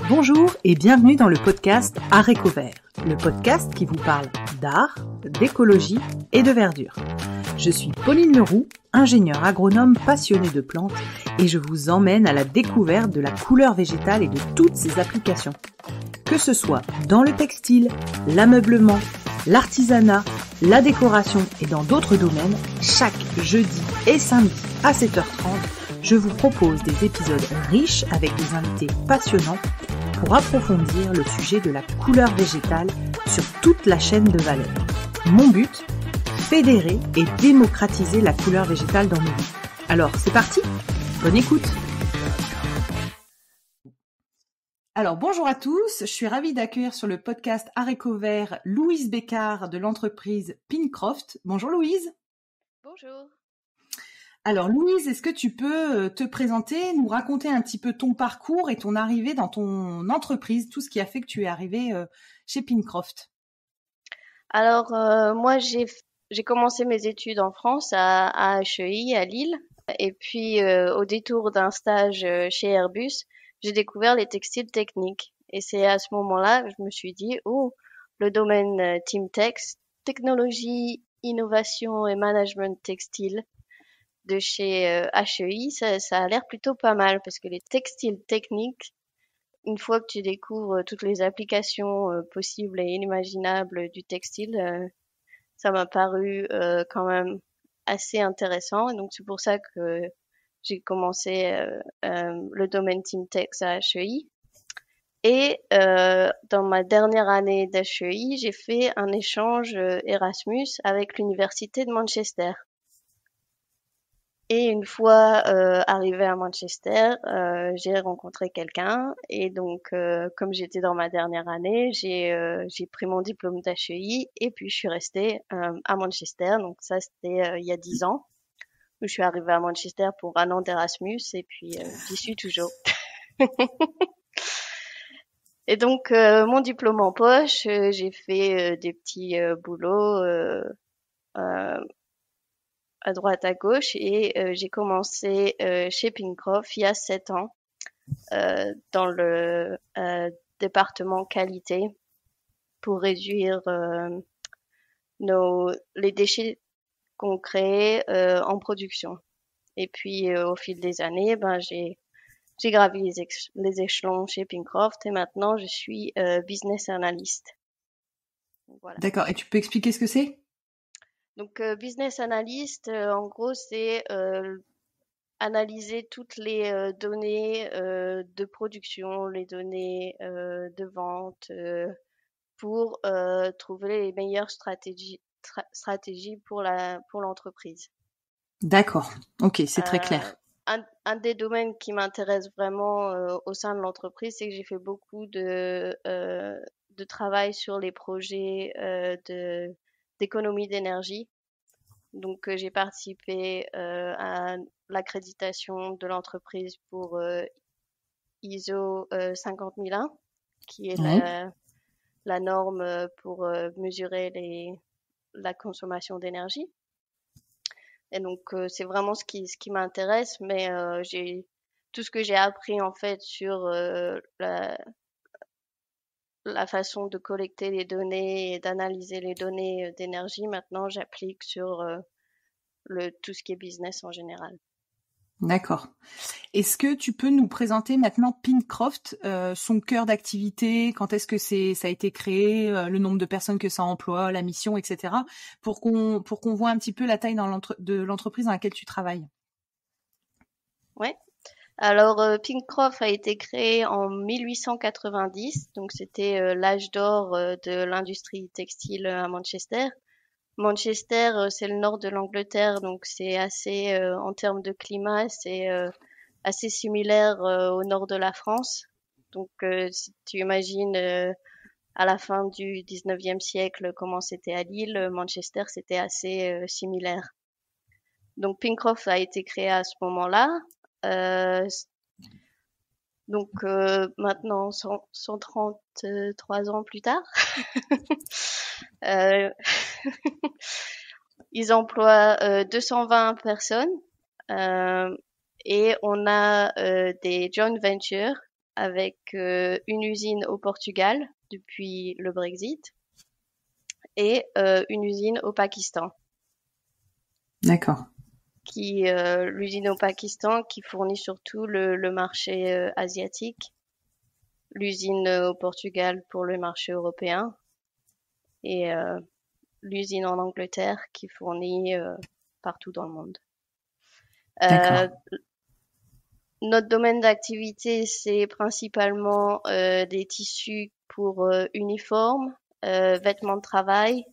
Bonjour et bienvenue dans le podcast Haricots Verts, le podcast qui vous parle d'art, d'écologie et de verdure. Je suis Pauline Leroux, ingénieure agronome passionnée de plantes et je vous emmène à la découverte de la couleur végétale et de toutes ses applications. Que ce soit dans le textile, l'ameublement, l'artisanat, la décoration et dans d'autres domaines, chaque jeudi et samedi à 7h30, je vous propose des épisodes riches avec des invités passionnants pour approfondir le sujet de la couleur végétale sur toute la chaîne de valeur. Mon but, fédérer et démocratiser la couleur végétale dans nos vies. Alors, c'est parti, bonne écoute. Alors, bonjour à tous, je suis ravie d'accueillir sur le podcast Haricots Verts Louise Bécard de l'entreprise Pincroft. Bonjour Louise. Bonjour. Alors Louise, est-ce que tu peux te présenter, nous raconter un petit peu ton parcours et ton arrivée dans ton entreprise, tout ce qui a fait que tu es arrivée chez Pincroft? Alors, moi, j'ai commencé mes études en France à HEI, à Lille. Et puis, au détour d'un stage chez Airbus, j'ai découvert les textiles techniques. Et c'est à ce moment-là que je me suis dit, oh, le domaine Teamtex, technologie, innovation et management textile de chez HEI, ça a l'air plutôt pas mal parce que les textiles techniques, une fois que tu découvres toutes les applications possibles et inimaginables du textile, ça m'a paru quand même assez intéressant. Et donc, c'est pour ça que j'ai commencé le domaine Teamtex à HEI. Et dans ma dernière année d'HEI, j'ai fait un échange Erasmus avec l'université de Manchester. Et une fois arrivée à Manchester, j'ai rencontré quelqu'un et donc comme j'étais dans ma dernière année, j'ai pris mon diplôme d'HEI et puis je suis restée à Manchester. Donc ça c'était il y a 10 ans. Je suis arrivée à Manchester pour un an d'Erasmus et puis j'y suis toujours. Et donc mon diplôme en poche, j'ai fait des petits boulots à droite à gauche et j'ai commencé chez Pincroft il y a 7 ans dans le département qualité pour réduire les déchets qu'on crée en production. Et puis au fil des années, j'ai gravi les échelons chez Pincroft et maintenant je suis business analyst. Voilà. D'accord, et tu peux expliquer ce que c'est? Donc business analyst, en gros, c'est analyser toutes les données de production, les données de vente pour trouver les meilleures stratégies pour l'entreprise. D'accord, ok, c'est très clair. Un des domaines qui m'intéresse vraiment au sein de l'entreprise, c'est que j'ai fait beaucoup de travail sur les projets d'économie d'énergie. Donc, j'ai participé à l'accréditation de l'entreprise pour ISO 50001, qui est la norme pour mesurer la consommation d'énergie. Et donc, c'est vraiment ce qui m'intéresse, mais tout ce que j'ai appris en fait sur la façon de collecter les données et d'analyser les données d'énergie, maintenant j'applique sur tout ce qui est business en général. D'accord. Est-ce que tu peux nous présenter maintenant Pincroft, son cœur d'activité, quand est-ce que ça a été créé, le nombre de personnes que ça emploie, la mission, etc., pour qu'on voit un petit peu la taille de l'entreprise dans laquelle tu travailles? Ouais. Alors, Pincroft a été créé en 1890, donc c'était l'âge d'or de l'industrie textile à Manchester. Manchester, c'est le nord de l'Angleterre, donc c'est assez, en termes de climat, c'est assez similaire au nord de la France. Donc, si tu imagines à la fin du 19e siècle comment c'était à Lille, Manchester, c'était assez similaire. Donc, Pincroft a été créé à ce moment-là. Donc maintenant, 133 ans plus tard, euh, ils emploient 220 personnes et on a des joint ventures avec une usine au Portugal depuis le Brexit et une usine au Pakistan. D'accord. L'usine au Pakistan qui fournit surtout le marché asiatique, l'usine au Portugal pour le marché européen et l'usine en Angleterre qui fournit partout dans le monde. D'accord. Notre domaine d'activité, c'est principalement des tissus pour uniformes, vêtements de travail,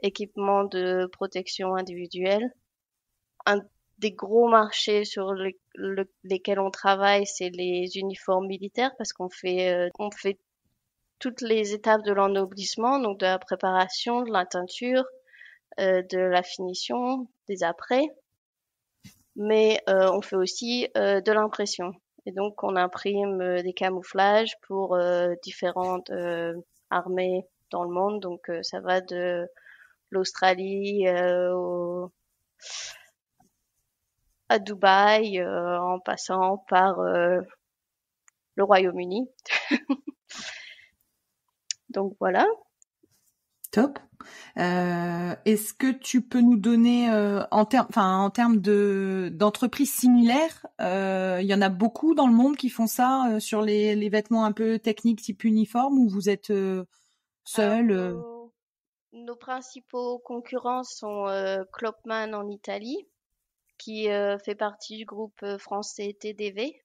équipements de protection individuelle. Un des gros marchés sur lesquels on travaille, c'est les uniformes militaires parce on fait toutes les étapes de l'ennoblissement, donc de la préparation, de la teinture, de la finition, des apprêts. Mais on fait aussi de l'impression. Et donc, on imprime des camouflages pour différentes armées dans le monde. Donc, ça va de l'Australie à Dubaï, en passant par le Royaume-Uni. Donc, voilà. Top. Est-ce que tu peux nous donner en termes d'entreprises similaires, il y en a beaucoup dans le monde qui font ça sur les vêtements un peu techniques type uniforme ou vous êtes Alors, seul nos principaux concurrents sont Klopman en Italie, qui fait partie du groupe français TDV.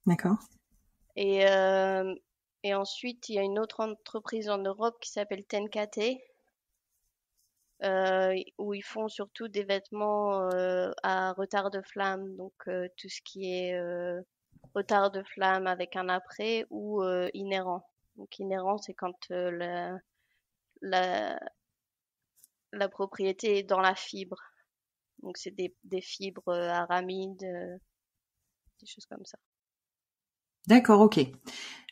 D'accord. Et, euh, et ensuite, il y a une autre entreprise en Europe qui s'appelle Tenkate, où ils font surtout des vêtements à retard de flamme, donc tout ce qui est retard de flamme avec un après ou inhérent. Donc inhérent, c'est quand la, la propriété est dans la fibre. Donc c'est des fibres aramides, des choses comme ça. D'accord, ok.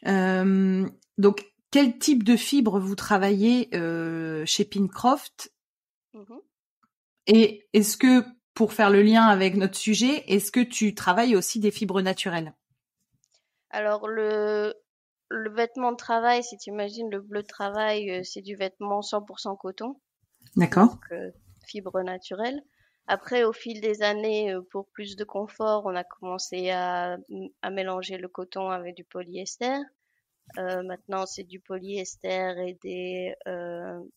Donc, quel type de fibre vous travaillez chez Pincroft? Mhm. Et est-ce que, pour faire le lien avec notre sujet, est-ce que tu travailles aussi des fibres naturelles? Alors le vêtement de travail, si tu imagines le bleu de travail, c'est du vêtement 100% coton, donc D'accord. fibre naturelle. Après, au fil des années, pour plus de confort, on a commencé à mélanger le coton avec du polyester. Maintenant, c'est du polyester et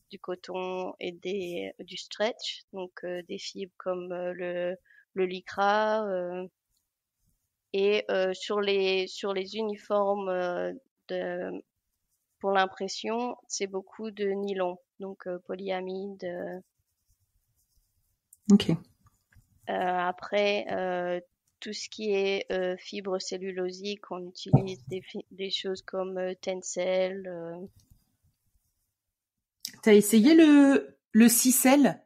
du coton et du stretch, donc des fibres comme le lycra. Et sur les uniformes de, pour l'impression, c'est beaucoup de nylon, donc polyamide. Ok. Après, tout ce qui est fibre cellulosique, on utilise des choses comme Tencel. T'as essayé le Cicel?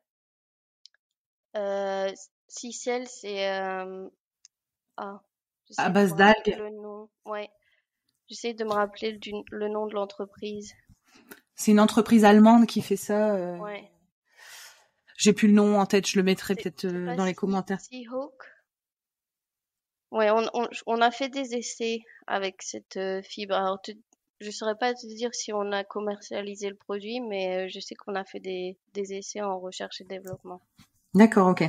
Euh, Sicel, c'est ah, À j'essaie de me base rappeler d'algues. le nom. Ouais, j'essaie de me rappeler le nom de l'entreprise. C'est une entreprise allemande qui fait ça. Ouais, J'ai plus le nom en tête, je le mettrai peut-être c'est pas dans les commentaires. Seahawk. Ouais, on a fait des essais avec cette fibre. Alors, je saurais pas te dire si on a commercialisé le produit, mais je sais qu'on a fait des essais en recherche et développement. D'accord, ok.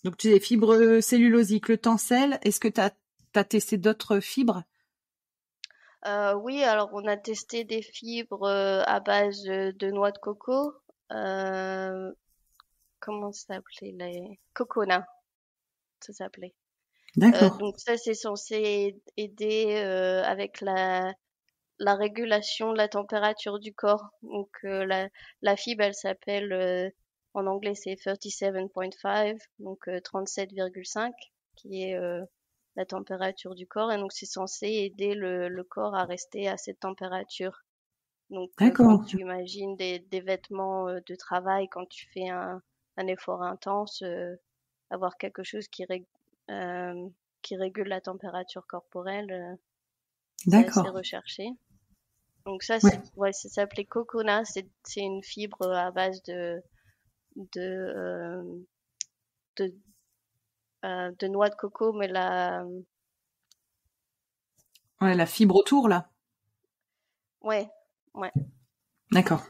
Donc tu as des fibres cellulosiques, le tencel. Est-ce que tu as testé d'autres fibres? Oui, alors on a testé des fibres à base de noix de coco. Euh, comment ça s'appelait les coconut, ça s'appelait. D'accord. Donc ça, c'est censé aider avec la régulation de la température du corps. Donc la fibre, elle s'appelle en anglais c'est 37.5, donc 37,5, qui est la température du corps. Et donc c'est censé aider le corps à rester à cette température. Donc quand D'accord. tu imagines des vêtements de travail, quand tu fais un effort intense, avoir quelque chose euh, qui régule la température corporelle, c'est assez D'accord. recherché. Donc ça, Ouais. ouais, ça s'appelait Cocona. C'est une fibre à base de, de, de noix de coco, mais Ouais, la fibre autour, là. Ouais, ouais. D'accord.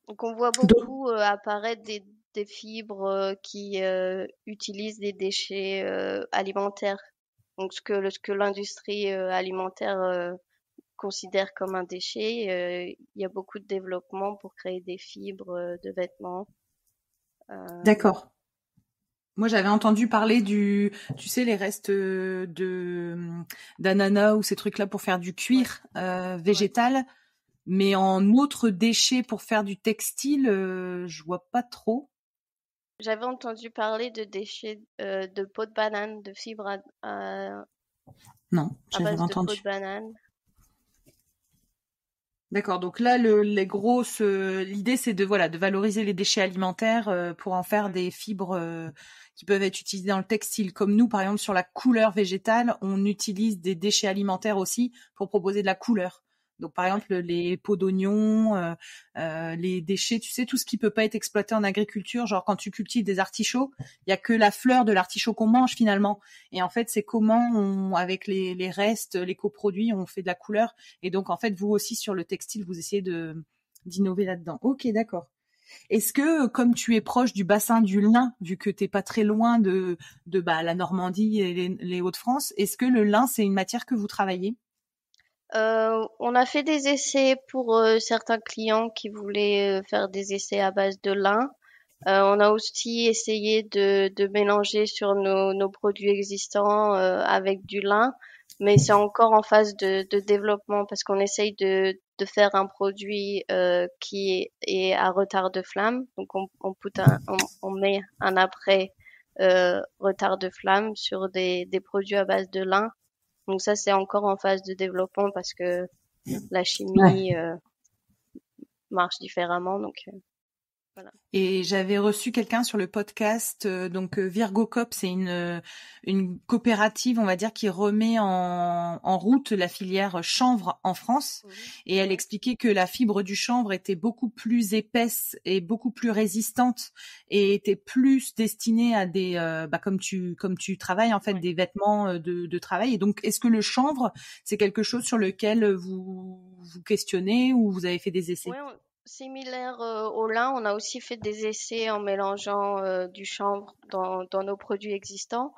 Donc on voit Donc, beaucoup apparaître des fibres qui utilisent des déchets alimentaires. Donc ce que l'industrie alimentaire considère comme un déchet, il y a beaucoup de développement pour créer des fibres de vêtements. Euh, d'accord. Moi, j'avais entendu parler tu sais, les restes d'ananas ou ces trucs-là pour faire du ouais, cuir ouais. végétal, mais en autres déchets pour faire du textile, je vois pas trop. J'avais entendu parler de déchets de peau de banane, de fibres Non, à j'avais base de peau de entendu. banane. D'accord. Donc là, l'idée, c'est de voilà, de valoriser les déchets alimentaires pour en faire Ouais. des fibres qui peuvent être utilisées dans le textile. Comme nous, par exemple, sur la couleur végétale, on utilise des déchets alimentaires aussi pour proposer de la couleur. Donc, par Ouais. exemple, les peaux d'oignons, les déchets, tu sais, tout ce qui peut pas être exploité en agriculture. Genre, quand tu cultives des artichauts, il y a que la fleur de l'artichaut qu'on mange finalement. Et en fait, c'est comment avec les restes, les coproduits, on fait de la couleur. Et donc, en fait, vous aussi, sur le textile, vous essayez d'innover là-dedans. Ok, d'accord. Est-ce que, comme tu es proche du bassin du lin, vu que t'es pas très loin de la Normandie et les Hauts-de-France, est-ce que le lin, c'est une matière que vous travaillez? On a fait des essais pour certains clients qui voulaient faire des essais à base de lin. On a aussi essayé de mélanger sur nos produits existants avec du lin, mais c'est encore en phase de développement parce qu'on essaye de faire un produit qui est à retard de flamme. Donc on met un après retard de flamme sur des produits à base de lin. Donc ça, c'est encore en phase de développement parce que la Ouais. chimie marche différemment. Donc voilà. Et j'avais reçu quelqu'un sur le podcast, donc Virgo Cop, c'est une coopérative, on va dire, qui remet en route la filière chanvre en France. Mhm. Et elle Ouais, expliquait que la fibre du chanvre était beaucoup plus épaisse et beaucoup plus résistante et était plus destinée à des, comme tu travailles en fait, ouais. des vêtements de travail. Et donc, est-ce que le chanvre, c'est quelque chose sur lequel vous questionnez ou vous avez fait des essais? Ouais, similaire au lin, on a aussi fait des essais en mélangeant du chanvre dans nos produits existants.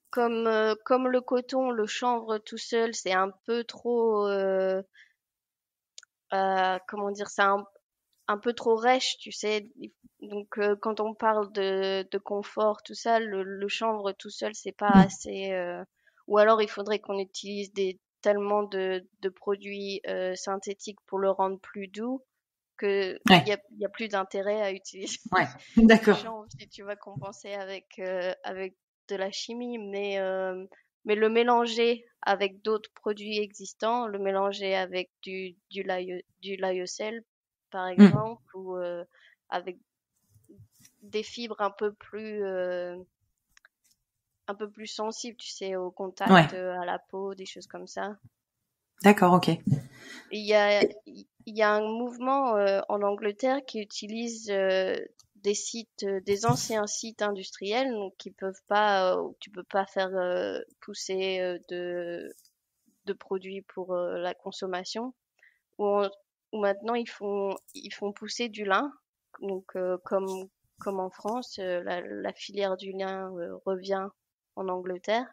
Comme le coton, le chanvre tout seul, c'est un peu trop, comment dire, c'est un peu trop rêche, tu sais. Donc, quand on parle de confort, tout ça, le chanvre tout seul, c'est pas assez. Ou alors, il faudrait qu'on utilise tellement de produits synthétiques pour le rendre plus doux que Ouais, il y a plus d'intérêt à utiliser ouais, du d'accord. chanvre si tu vas compenser avec de la chimie. Mais le mélanger avec d'autres produits existants, le mélanger avec du lyocell, par Hmm. exemple, ou avec des fibres un peu plus sensibles, tu sais, au Ouais, contact, à la peau, des choses comme ça. d'accord, ok. Et il y a un mouvement en Angleterre qui utilise des anciens sites industriels, donc qui peuvent pas, où tu peux pas faire pousser de produits pour la consommation, où, où maintenant ils font pousser du lin, donc comme en France, la filière du lin revient en Angleterre.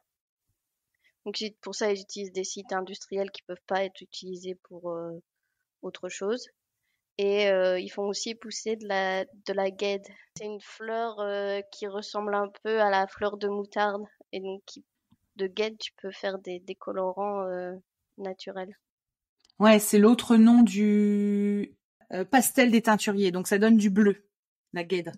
Donc pour ça, ils utilisent des sites industriels qui peuvent pas être utilisés pour autre chose. Et ils font aussi pousser de la guêde. C'est une fleur qui ressemble un peu à la fleur de moutarde. Et donc, de guêde, tu peux faire des colorants naturels. Ouais, c'est l'autre nom du pastel des teinturiers. Donc ça donne du bleu, la guêde.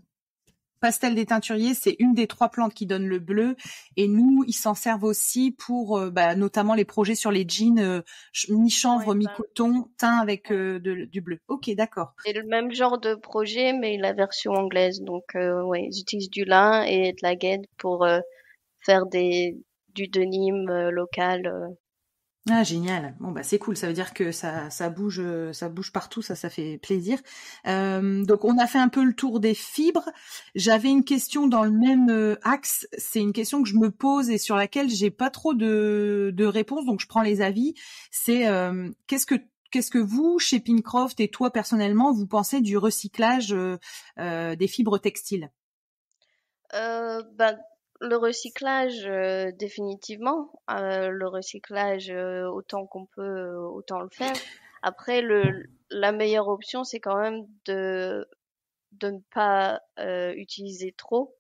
Pastel des teinturiers, c'est une des trois plantes qui donne le bleu. Et nous, ils s'en servent aussi pour notamment les projets sur les jeans mi-chanvre, Ouais, bah, mi-coton, teint avec ouais. du bleu. Ok, d'accord. C'est le même genre de projet, mais la version anglaise. Donc, ouais, ils utilisent du lin et de la guêde pour faire du denim local. Ah génial. Bon bah c'est cool, ça veut dire que ça bouge partout, ça fait plaisir. Donc on a fait un peu le tour des fibres. J'avais une question dans le même axe. C'est une question que je me pose et sur laquelle j'ai pas trop de réponse, donc je prends les avis. C'est qu'est-ce que vous chez Pincroft et toi personnellement vous pensez du recyclage des fibres textiles? Ben, le recyclage, définitivement. Le recyclage, autant qu'on peut, autant le faire. Après, la meilleure option, c'est quand même de ne pas utiliser trop.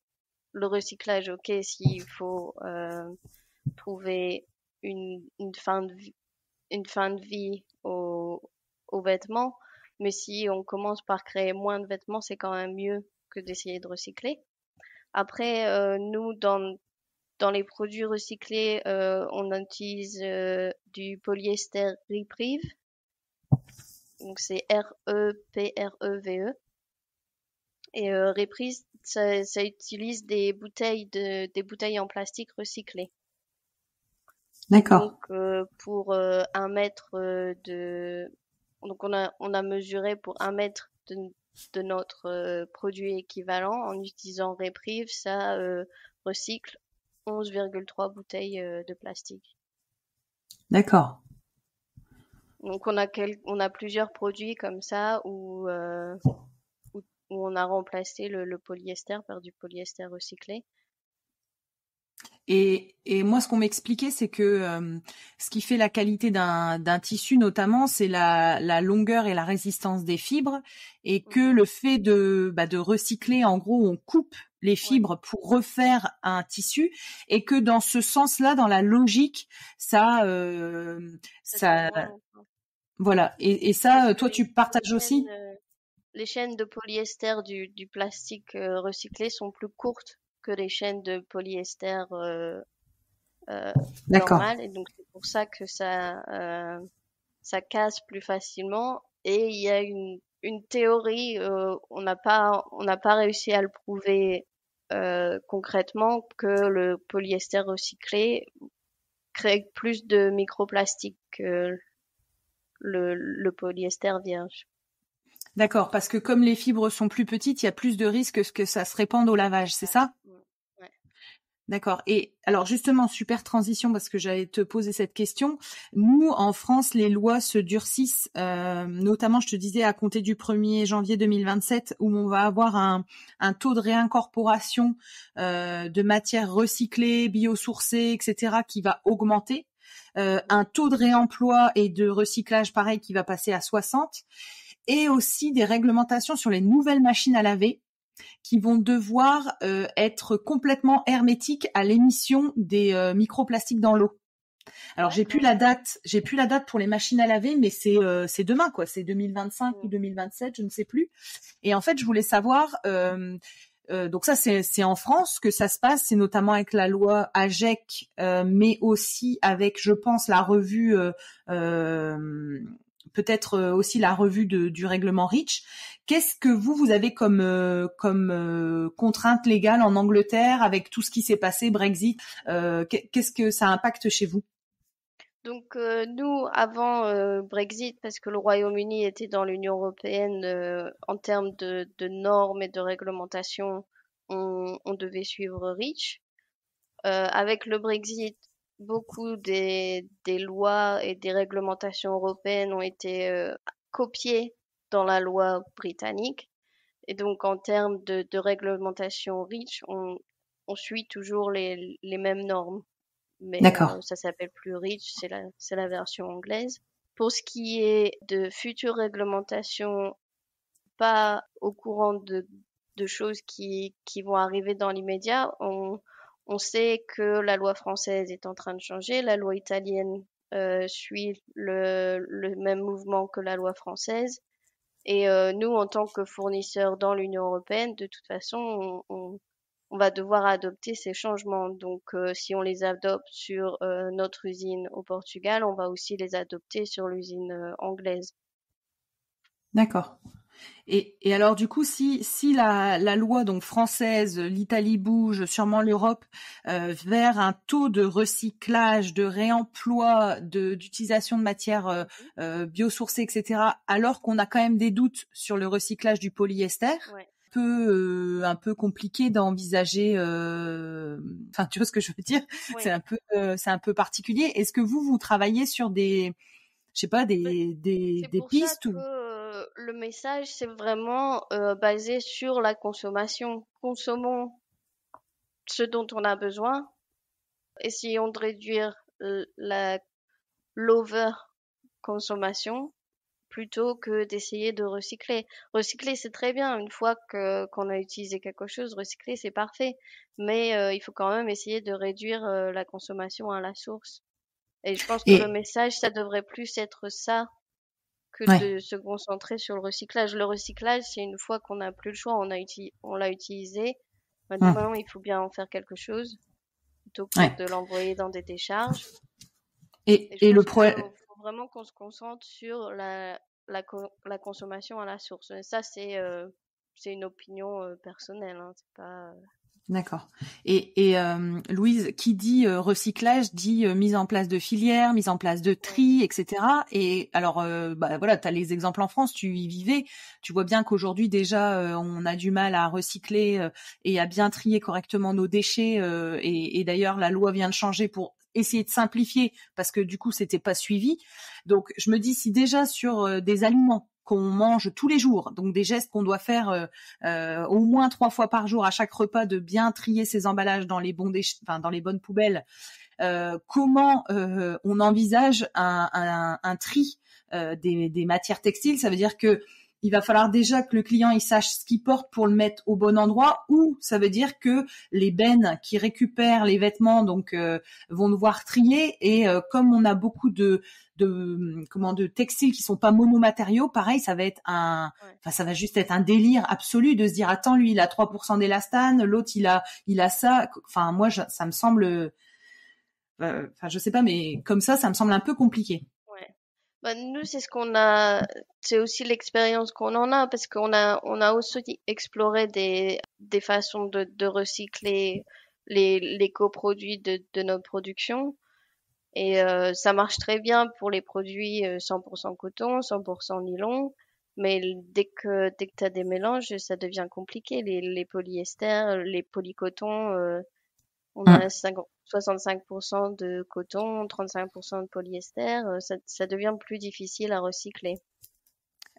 Le recyclage, ok, s'il faut trouver une fin de vie aux vêtements, mais si on commence par créer moins de vêtements, c'est quand même mieux que d'essayer de recycler. Après, nous, dans les produits recyclés, on utilise du polyester Reprieve, donc c'est Repreve. Et Reprieve, ça utilise des bouteilles en plastique recyclées. D'accord. Donc pour 1 mètre donc on a mesuré pour 1 mètre de notre produit équivalent en utilisant Reprieve, ça recycle 11,3 bouteilles de plastique. D'accord. Donc on a plusieurs produits comme ça où on a remplacé le polyester par du polyester recyclé. Et moi, ce qu'on m'expliquait, c'est que ce qui fait la qualité d'un tissu, notamment, c'est la longueur et la résistance des fibres, et que Mhm. le fait de recycler, en gros, on coupe les Ouais, fibres pour refaire un tissu, et que dans ce sens-là, dans la logique, ça, ça dure ça, moins longtemps. voilà. Et Parce ça, que toi, tu partages aussi? les chaînes de polyester du plastique recyclé sont plus courtes que les chaînes de polyester D'accord. normales, et donc c'est pour ça que ça casse plus facilement. Et il y a une théorie, on n'a pas réussi à le prouver concrètement, que le polyester recyclé crée plus de microplastiques que le polyester vierge. D'accord, parce que comme les fibres sont plus petites, il y a plus de risques que ça se répande au lavage, c'est ça? Ouais. D'accord. Et alors justement, super transition parce que j'allais te poser cette question. Nous, en France, les lois se durcissent, notamment, je te disais, à compter du 1er janvier 2027, où on va avoir un taux de réincorporation de matières recyclées, biosourcées, etc., qui va augmenter. Un taux de réemploi et de recyclage, pareil, qui va passer à 60. Et aussi des réglementations sur les nouvelles machines à laver qui vont devoir être complètement hermétiques à l'émission des microplastiques dans l'eau. Alors D'accord. j'ai plus la date pour les machines à laver, mais c'est demain quoi, c'est 2025 ou Mm. 2027, je ne sais plus. Et en fait, je voulais savoir donc ça c'est en France que ça se passe, c'est notamment avec la loi AGEC, mais aussi avec, je pense, la revue euh, peut-être aussi la revue du règlement REACH. Qu'est-ce que vous avez comme contrainte légale en Angleterre avec tout ce qui s'est passé, Brexit? Qu'est-ce que ça impacte chez vous? Donc nous, avant Brexit, parce que le Royaume-Uni était dans l'Union européenne, en termes de normes et de réglementation, on devait suivre REACH. Avec le Brexit, beaucoup des lois et des réglementations européennes ont été copiées dans la loi britannique. Et donc en termes de réglementation REACH, on suit toujours les mêmes normes, mais D'accord. ça s'appelle plus REACH, c'est la version anglaise. Pour ce qui est de futures réglementations, pas au courant de choses qui vont arriver dans l'immédiat. On sait que la loi française est en train de changer, la loi italienne suit le même mouvement que la loi française. Et nous, en tant que fournisseurs dans l'Union européenne, de toute façon, on va devoir adopter ces changements. Donc, si on les adopte sur notre usine au Portugal, on va aussi les adopter sur l'usine anglaise. D'accord. Et alors du coup, si la loi donc française, l'Italie bouge, sûrement l'Europe, vers un taux de recyclage, de réemploi, d'utilisation de matières biosourcées, etc., alors qu'on a quand même des doutes sur le recyclage du polyester, Ouais. un peu compliqué d'envisager. Enfin, tu vois ce que je veux dire? Oui. C'est un peu particulier. Est-ce que vous travaillez sur des, je sais pas, Mais c'est des pour ça pistes que ou... le message, c'est vraiment basé sur la consommation. Consommons ce dont on a besoin. Essayons de réduire la l'over-consommation plutôt que d'essayer de recycler. Recycler, c'est très bien. Une fois que qu'on a utilisé quelque chose, recycler, c'est parfait. Mais il faut quand même essayer de réduire la consommation à la source. Et je pense que le Et message, ça devrait plus être ça que ouais. de se concentrer sur le recyclage. Le recyclage, c'est une fois qu'on n'a plus le choix, on l'a utilisé. Hum. Maintenant, il faut bien en faire quelque chose plutôt que Ouais. de l'envoyer dans des décharges. Et je Et le pense qu'il problème, faut vraiment qu'on se concentre sur la consommation à la source. Et ça, c'est une opinion personnelle, hein, c'est pas. d'accord. Louise, qui dit recyclage dit mise en place de filières, mise en place de Ouais, tri, etc. Et alors, bah voilà, t'as les exemples en France, tu y vivais, tu vois bien qu'aujourd'hui déjà, on a du mal à recycler et à bien trier correctement nos déchets. Et d'ailleurs, la loi vient de changer pour essayer de simplifier parce que du coup, c'était pas suivi. Donc, je me dis si déjà sur des aliments qu'on mange tous les jours, donc des gestes qu'on doit faire au moins 3 fois par jour à chaque repas, de bien trier ses emballages dans les bons enfin, dans les bonnes poubelles. Comment on envisage un tri des matières textiles? Ça veut dire que il va falloir déjà que le client il sache ce qu'il porte pour le mettre au bon endroit, ou ça veut dire que les bennes qui récupèrent les vêtements donc vont devoir trier, et comme on a beaucoup de textiles qui sont pas monomatériaux, pareil, ça va être ouais. enfin ça va juste être un délire absolu de se dire attends, lui il a 3% d'élastane, l'autre il a ça. Enfin moi ça me semble, enfin je sais pas, mais comme ça me semble un peu compliqué. Ouais. Bah, nous, c'est ce qu'on a, c'est aussi l'expérience qu'on en a parce on a aussi exploré des façons de recycler les coproduits de notre production. Et ça marche très bien pour les produits 100% coton, 100% nylon. Mais dès que tu as des mélanges, ça devient compliqué. Les polyesters, les polycotons, on a Hum. 65% de coton, 35% de polyester. Ça devient plus difficile à recycler.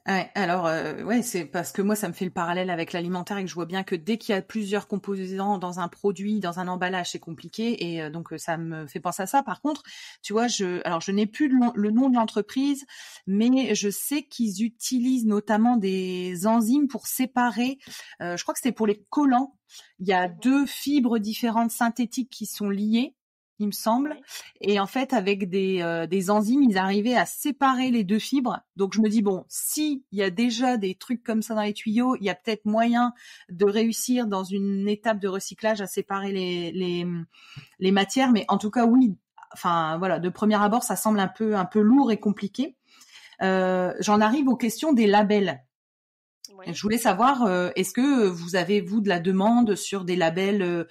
Ouais, alors ouais, c'est parce que moi ça me fait le parallèle avec l'alimentaire et que je vois bien que dès qu'il y a plusieurs composants dans un produit, dans un emballage, c'est compliqué, et donc ça me fait penser à ça. Par contre, tu vois, alors je n'ai plus le nom de l'entreprise, mais je sais qu'ils utilisent notamment des enzymes pour séparer. Je crois que c'était pour les collants. Il y a Mhm. deux fibres différentes synthétiques qui sont liées, il me semble. Ouais. Et en fait, avec des enzymes, ils arrivaient à séparer les deux fibres. Donc je me dis bon, si il y a déjà des trucs comme ça dans les tuyaux, il y a peut-être moyen de réussir dans une étape de recyclage à séparer les matières. Mais en tout cas, oui. Enfin voilà, de premier abord, ça semble un peu lourd et compliqué. J'en arrive aux questions des labels. Oui. Je voulais savoir, est-ce que vous avez, vous, de la demande sur des labels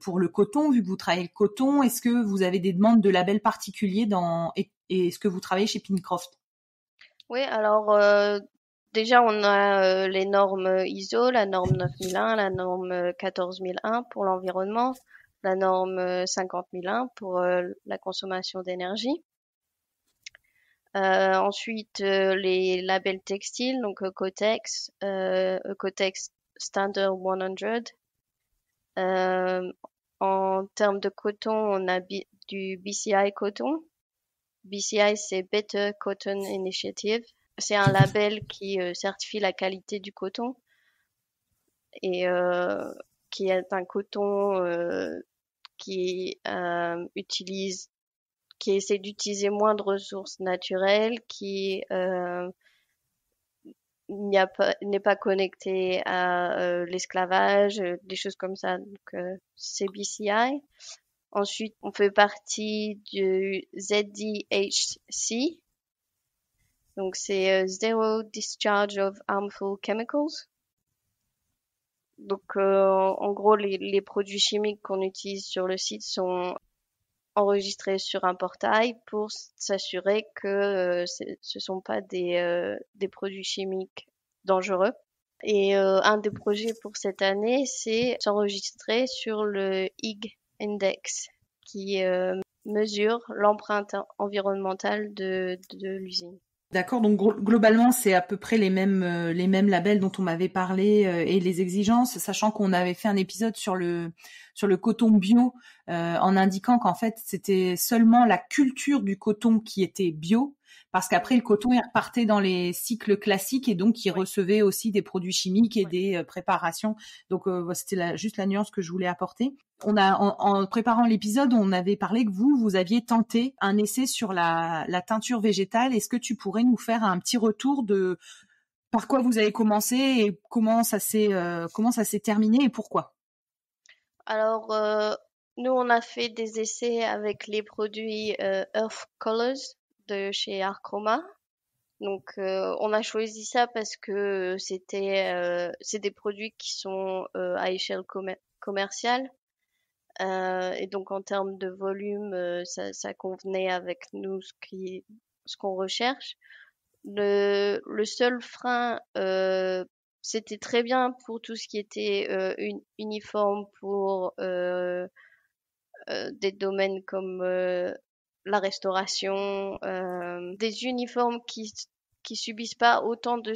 pour le coton, vu que vous travaillez le coton? Est-ce que vous avez des demandes de labels particuliers et est-ce que vous travaillez chez Pincroft? Oui, alors déjà on a les normes ISO, la norme 9001, la norme 14001 pour l'environnement, la norme 50001 pour la consommation d'énergie. Ensuite, les labels textiles, donc Ecotex Standard 100. En termes de coton, on a du BCI coton. BCI, c'est Better Cotton Initiative. C'est un label qui certifie la qualité du coton et qui est un coton qui utilise, qui essaie d'utiliser moins de ressources naturelles, qui n'est pas connecté à l'esclavage, des choses comme ça. Donc c'est BCI. Ensuite, on fait partie du ZDHC. Donc c'est Zero Discharge of Harmful Chemicals. Donc en gros, les produits chimiques qu'on utilise sur le site sont enregistrés sur un portail pour s'assurer que ce sont pas des produits chimiques dangereux. Et un des projets pour cette année, c'est s'enregistrer sur le IG Index, qui mesure l'empreinte environnementale de l'usine. D'accord, donc globalement, c'est à peu près les mêmes labels dont on m'avait parlé et les exigences, sachant qu'on avait fait un épisode sur le coton bio en indiquant qu'en fait, c'était seulement la culture du coton qui était bio, parce qu'après le coton il repartait dans les cycles classiques et donc il recevait aussi des produits chimiques et des préparations. Donc c'était juste la nuance que je voulais apporter. En préparant l'épisode, on avait parlé que vous aviez tenté un essai sur la teinture végétale. Est-ce que tu pourrais nous faire un petit retour de par quoi vous avez commencé et comment ça s'est terminé et pourquoi? Alors, nous, on a fait des essais avec les produits Earth Colors de chez Archroma. Donc, on a choisi ça parce que c'est des produits qui sont à échelle commerciale. Et donc, en termes de volume, ça convenait avec nous ce qu'on recherche. Le seul frein, c'était très bien pour tout ce qui était uniforme pour des domaines comme la restauration, des uniformes qui subissent pas autant de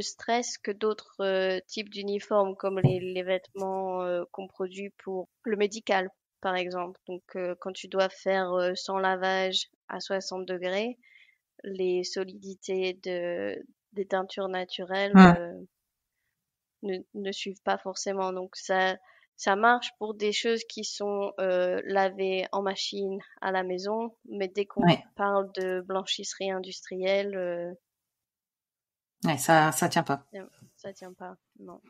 stress que d'autres types d'uniformes comme les vêtements qu'on produit pour le médical, par exemple. Donc, quand tu dois faire sans lavage à 60 degrés, les solidités des teintures naturelles ne suivent pas forcément. Donc ça marche pour des choses qui sont lavées en machine à la maison, mais dès qu'on parle de blanchisserie industrielle, ça tient pas. Ça tient pas, non.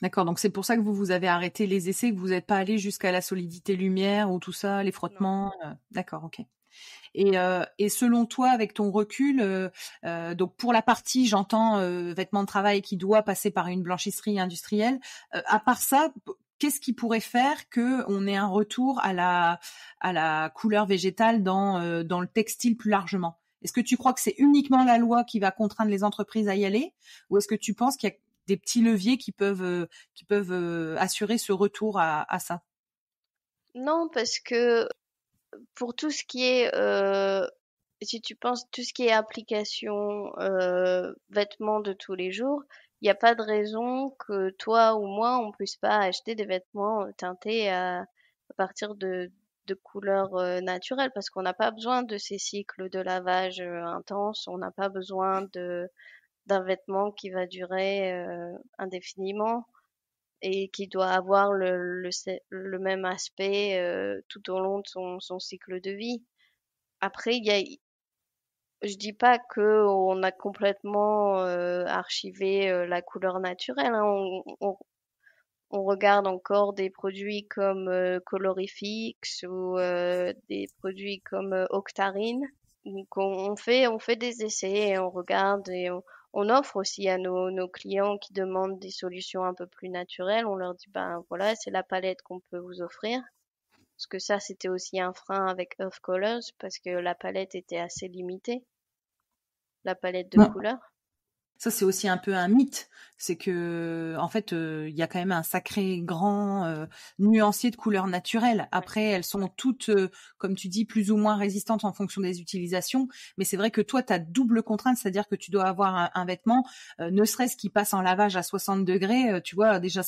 D'accord, donc c'est pour ça que vous avez arrêté les essais, que vous n'êtes pas allé jusqu'à la solidité lumière ou tout ça, les frottements. D'accord, ok. Et selon toi, avec ton recul, donc pour la partie, j'entends vêtements de travail qui doit passer par une blanchisserie industrielle. À part ça, qu'est-ce qui pourrait faire que on ait un retour à la couleur végétale dans le textile plus largement? Est-ce que tu crois que c'est uniquement la loi qui va contraindre les entreprises à y aller, ou est-ce que tu penses qu'il y a des petits leviers qui peuvent assurer ce retour à ça? Non, parce que pour tout ce qui est, si tu penses tout ce qui est application, vêtements de tous les jours, il n'y a pas de raison que toi ou moi, on puisse pas acheter des vêtements teintés à partir de couleurs naturelles, parce qu'on n'a pas besoin de ces cycles de lavage intenses, on n'a pas besoin d'un vêtement qui va durer indéfiniment et qui doit avoir le même aspect tout au long de son cycle de vie. Après, je dis pas que on a complètement archivé la couleur naturelle, hein. On regarde encore des produits comme Colorifix ou des produits comme Octarine. Donc on fait des essais et on regarde et on offre aussi à nos clients qui demandent des solutions un peu plus naturelles. On leur dit ben voilà, c'est la palette qu'on peut vous offrir. Parce que ça, c'était aussi un frein avec Earth Colors parce que la palette était assez limitée, la palette de couleurs. Ça, c'est aussi un peu un mythe. C'est que, en fait, il y a quand même un sacré grand nuancier de couleurs naturelles. Après, elles sont toutes, comme tu dis, plus ou moins résistantes en fonction des utilisations. Mais c'est vrai que toi, tu as double contrainte, c'est-à-dire que tu dois avoir un vêtement, ne serait-ce qui passe en lavage à 60 degrés. Tu vois, déjà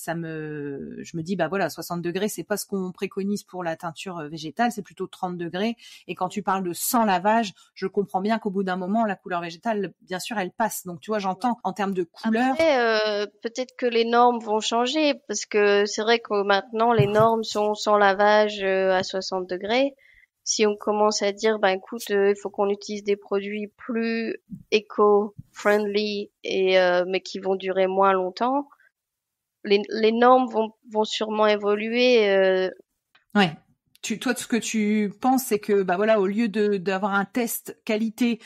je me dis, bah voilà, 60 degrés, c'est pas ce qu'on préconise pour la teinture végétale, c'est plutôt 30 degrés. Et quand tu parles de sans lavage, je comprends bien qu'au bout d'un moment, la couleur végétale, bien sûr, elle passe. Donc, tu vois, j'entends en termes de couleur. Après, peut-être que les normes vont changer parce que c'est vrai que maintenant, les normes sont sans lavage à 60 degrés. Si on commence à dire, ben écoute, il faut qu'on utilise des produits plus éco-friendly et mais qui vont durer moins longtemps, les normes vont sûrement évoluer. Ouais. toi, ce que tu penses, c'est que, bah voilà, au lieu d'avoir un test qualité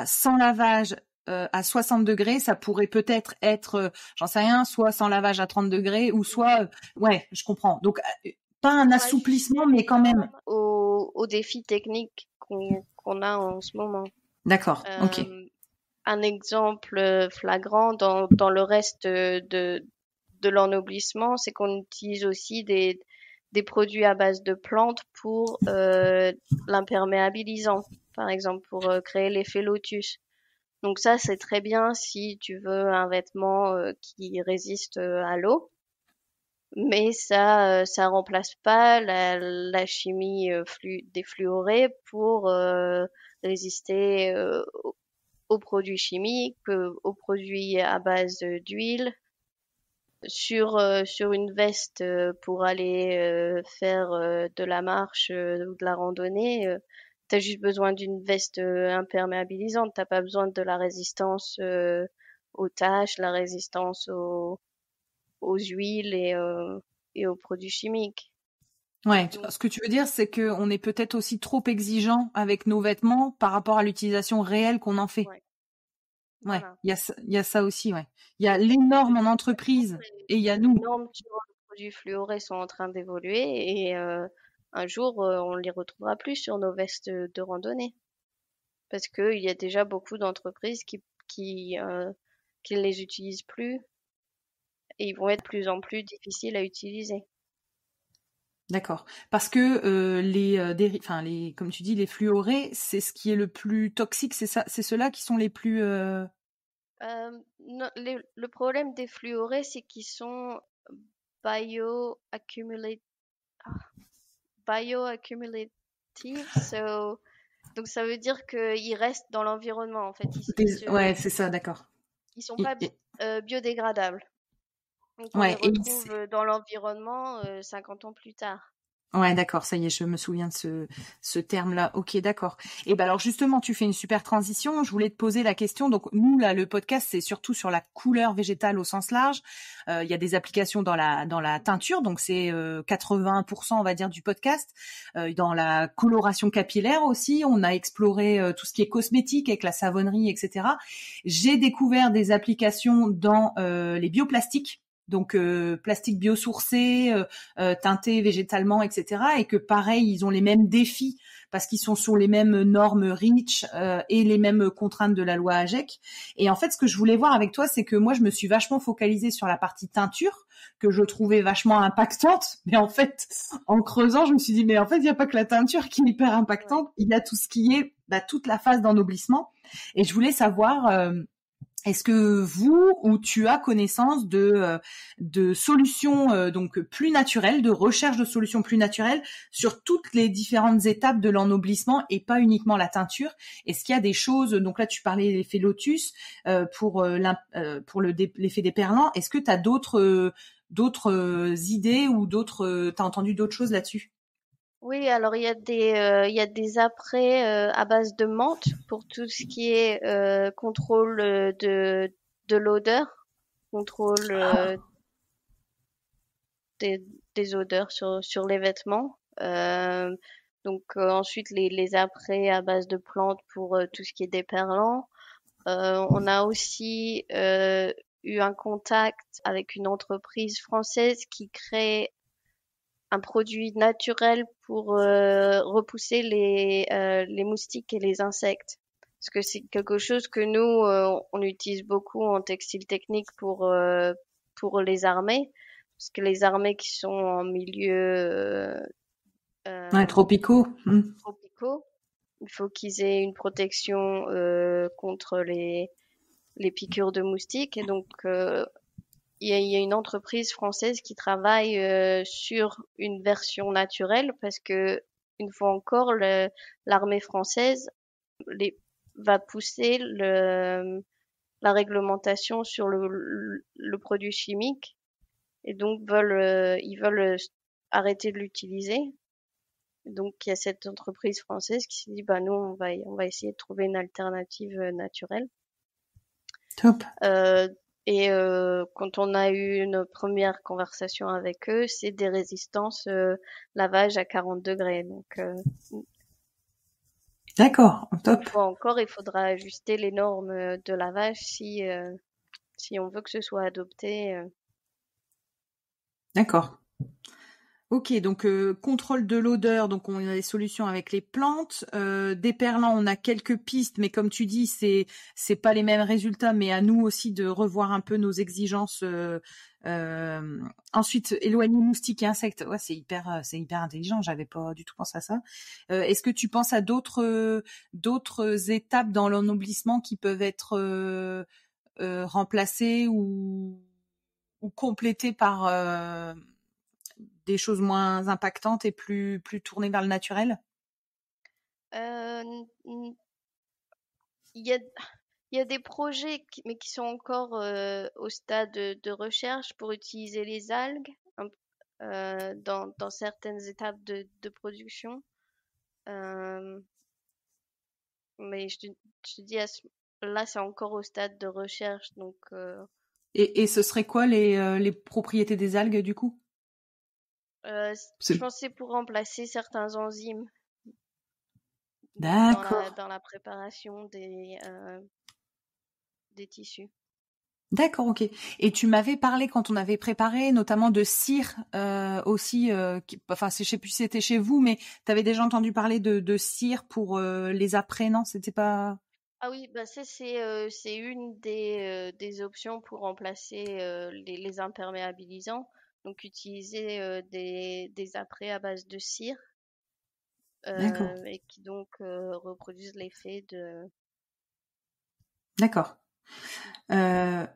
sans lavage, à 60 degrés, ça pourrait peut-être être, j'en sais rien, soit sans lavage à 30 degrés, ou soit, ouais, je comprends. Donc, pas un Pour ajuster assouplissement, mais quand les même. normes aux défis techniques qu'on a en ce moment. D'accord, ok. Un exemple flagrant dans le reste de l'ennoblissement, c'est qu'on utilise aussi des produits à base de plantes pour l'imperméabilisant, par exemple, pour créer l'effet lotus. Donc ça, c'est très bien si tu veux un vêtement qui résiste à l'eau, mais ça remplace pas la chimie défluorée pour résister aux produits chimiques, aux produits à base d'huile. Sur une veste pour aller faire de la marche ou de la randonnée, t'as juste besoin d'une veste imperméabilisante. T'as pas besoin de la résistance aux taches, la résistance aux huiles et aux produits chimiques. Ouais, Donc, ce que tu veux dire, c'est que on est peut-être aussi trop exigeant avec nos vêtements par rapport à l'utilisation réelle qu'on en fait. ouais, Ouais, voilà. il y a ça aussi, ouais. Il y a les normes en entreprise et il y a Les nous. normes sur les produits fluorés sont en train d'évoluer et un jour, on les retrouvera plus sur nos vestes de randonnée. Parce qu'il y a déjà beaucoup d'entreprises qui ne les utilisent plus et ils vont être de plus en plus difficiles à utiliser. D'accord. Parce que enfin comme tu dis, les fluorés, c'est ce qui est le plus toxique, c'est ça, c'est ceux-là qui sont les plus. Non, le problème des fluorés, c'est qu'ils sont bioaccumulate, bioaccumulative, donc ça veut dire qu'ils restent dans l'environnement en fait. Ouais, c'est ça, d'accord. Ils sont Et- pas et- biodégradables. Donc on les ouais, retrouve dans l'environnement 50 ans plus tard. ouais, d'accord, ça y est, je me souviens de ce terme-là. Ok, d'accord. Et ben alors justement, tu fais une super transition. Je voulais te poser la question. Donc nous là, le podcast, c'est surtout sur la couleur végétale au sens large. Il y a des applications dans la teinture, donc c'est 80% on va dire du podcast. Dans la coloration capillaire aussi, on a exploré tout ce qui est cosmétique avec la savonnerie, etc. J'ai découvert des applications dans les bioplastiques. Donc plastique biosourcé, teintés végétalement, etc. Et que pareil, ils ont les mêmes défis parce qu'ils sont sur les mêmes normes REACH et les mêmes contraintes de la loi AGEC. Et en fait, ce que je voulais voir avec toi, c'est que moi, je me suis vachement focalisée sur la partie teinture que je trouvais vachement impactante. Mais en fait, en creusant, je me suis dit, mais en fait, il n'y a pas que la teinture qui est hyper Ouais. impactante. Il y a tout ce qui est toute la phase d'ennoblissement. Et je voulais savoir est-ce que vous ou tu as connaissance de solutions donc plus naturelles, de recherche de solutions plus naturelles sur toutes les différentes étapes de l'ennoblissement et pas uniquement la teinture? Est-ce qu'il y a des choses, donc là tu parlais de l'effet lotus pour l'effet déperlant, est-ce que tu as d'autres idées ou t'as entendu d'autres choses là-dessus? Oui, alors il y a des apprêts à base de menthe pour tout ce qui est contrôle de l'odeur, contrôle des, des odeurs sur les vêtements. Donc ensuite les apprêts à base de plantes pour tout ce qui est déperlant. On a aussi eu un contact avec une entreprise française qui crée un produit naturel pour repousser les moustiques et les insectes. Parce que c'est quelque chose que nous, on utilise beaucoup en textile technique pour les armées. Parce que les armées qui sont en milieu Ouais, euh, tropicaux. tropicaux, il faut qu'ils aient une protection contre les piqûres de moustiques. Et donc, il y a une entreprise française qui travaille sur une version naturelle parce que, une fois encore, l'armée française les, va pousser la réglementation sur le produit chimique et donc ils veulent arrêter de l'utiliser. Donc il y a cette entreprise française qui s'est dit bah nous on va essayer de trouver une alternative naturelle. Top. Euh, Et quand on a eu une première conversation avec eux, c'est des résistances lavage à 40 degrés. Donc D'accord, une top. fois encore, il faudra ajuster les normes de lavage si on veut que ce soit adopté. D'accord. Ok, donc contrôle de l'odeur, donc on a des solutions avec les plantes. Déperlant, on a quelques pistes, mais comme tu dis, c'est pas les mêmes résultats, mais à nous aussi de revoir un peu nos exigences. Ensuite, éloigner moustiques et insectes. Ouais, c'est hyper intelligent. J'avais pas du tout pensé à ça. Est-ce que tu penses à d'autres étapes dans l'ennoblissement qui peuvent être remplacées ou complétées par des choses moins impactantes et plus tournées vers le naturel? Euh, n- Il y a, il y a des projets, mais qui sont encore au stade de recherche pour utiliser les algues dans certaines étapes de production. Euh, mais je te dis, là, c'est encore au stade de recherche. Donc, Et ce serait quoi les propriétés des algues du coup? je C'est- pense que c'est pour remplacer certains enzymes D'accord. dans la préparation des tissus. D'accord, ok. Et tu m'avais parlé quand on avait préparé, notamment de cire aussi. Enfin, je sais plus si c'était chez vous, mais tu avais déjà entendu parler de cire pour les apprêts, non? C'était pas. Ah oui, bah ça c'est une des options pour remplacer les imperméabilisants. Donc utiliser des apprêts à base de cire D'accord. et qui donc reproduisent l'effet de. D'accord.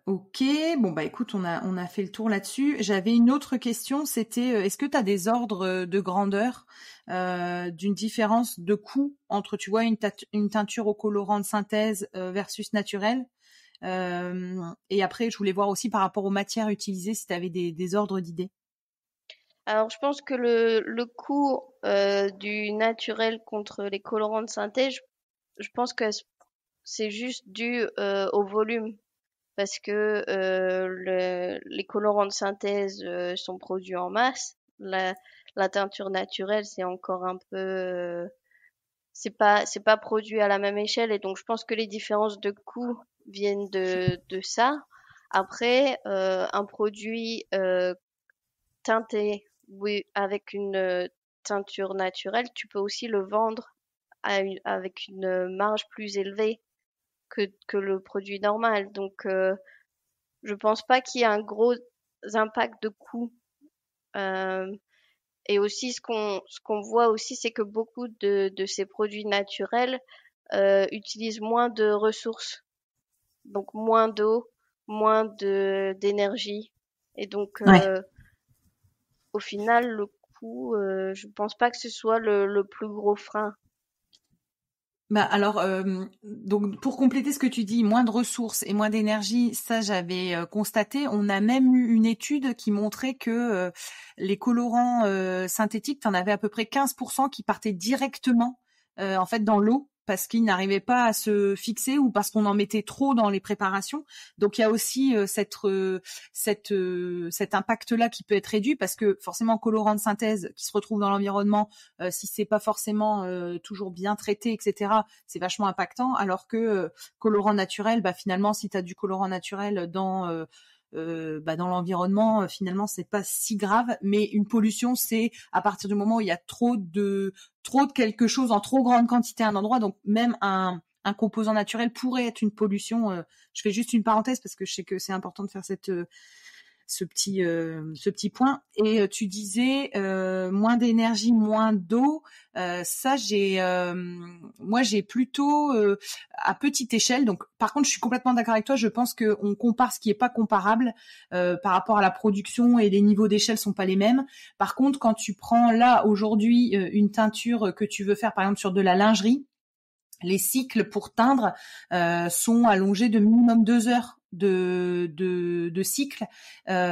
Ok, bon bah écoute, on a fait le tour là-dessus. J'avais une autre question, c'était est-ce que tu as des ordres de grandeur d'une différence de coût entre, tu vois, une teinture au colorant de synthèse versus naturelle. Et après, je voulais voir aussi par rapport aux matières utilisées si tu avais des ordres d'idées. Alors je pense que le coût du naturel contre les colorants de synthèse, je pense que c'est juste dû au volume. Parce que les colorants de synthèse sont produits en masse. La teinture naturelle, c'est encore un peu, c'est pas produit à la même échelle et donc je pense que les différences de coût viennent de ça. Après, un produit teinté, oui, avec une teinture naturelle, tu peux aussi le vendre avec une marge plus élevée que le produit normal. Donc je pense pas qu'il y ait un gros impact de coût. Euh, et aussi, ce qu'on voit aussi, c'est que beaucoup de ces produits naturels utilisent moins de ressources, donc moins d'eau, moins d'énergie. Et donc, Ouais. au final, le coût, je pense pas que ce soit le plus gros frein. Bah alors, donc pour compléter ce que tu dis, moins de ressources et moins d'énergie, ça j'avais constaté. On a même eu une étude qui montrait que les colorants synthétiques, t'en avais à peu près 15% qui partaient directement en fait dans l'eau parce qu'ils n'arrivaient pas à se fixer ou parce qu'on en mettait trop dans les préparations. Donc il y a aussi cet impact-là qui peut être réduit parce que forcément colorant de synthèse qui se retrouve dans l'environnement, si c'est pas forcément toujours bien traité, etc., c'est vachement impactant. Alors que colorant naturel, bah finalement, si tu as du colorant naturel dans l'environnement, finalement, c'est pas si grave. Mais une pollution, c'est à partir du moment où il y a trop de quelque chose en trop grande quantité à un endroit. Donc même un composant naturel pourrait être une pollution. Je fais juste une parenthèse parce que je sais que c'est important de faire ce petit point. Et tu disais moins d'énergie, moins d'eau. Ça, moi, j'ai plutôt à petite échelle. Donc, par contre, je suis complètement d'accord avec toi. Je pense que on compare ce qui est pas comparable par rapport à la production et les niveaux d'échelle sont pas les mêmes. Par contre, quand tu prends là aujourd'hui une teinture que tu veux faire, par exemple sur de la lingerie, les cycles pour teindre sont allongés de minimum 2 heures de cycle.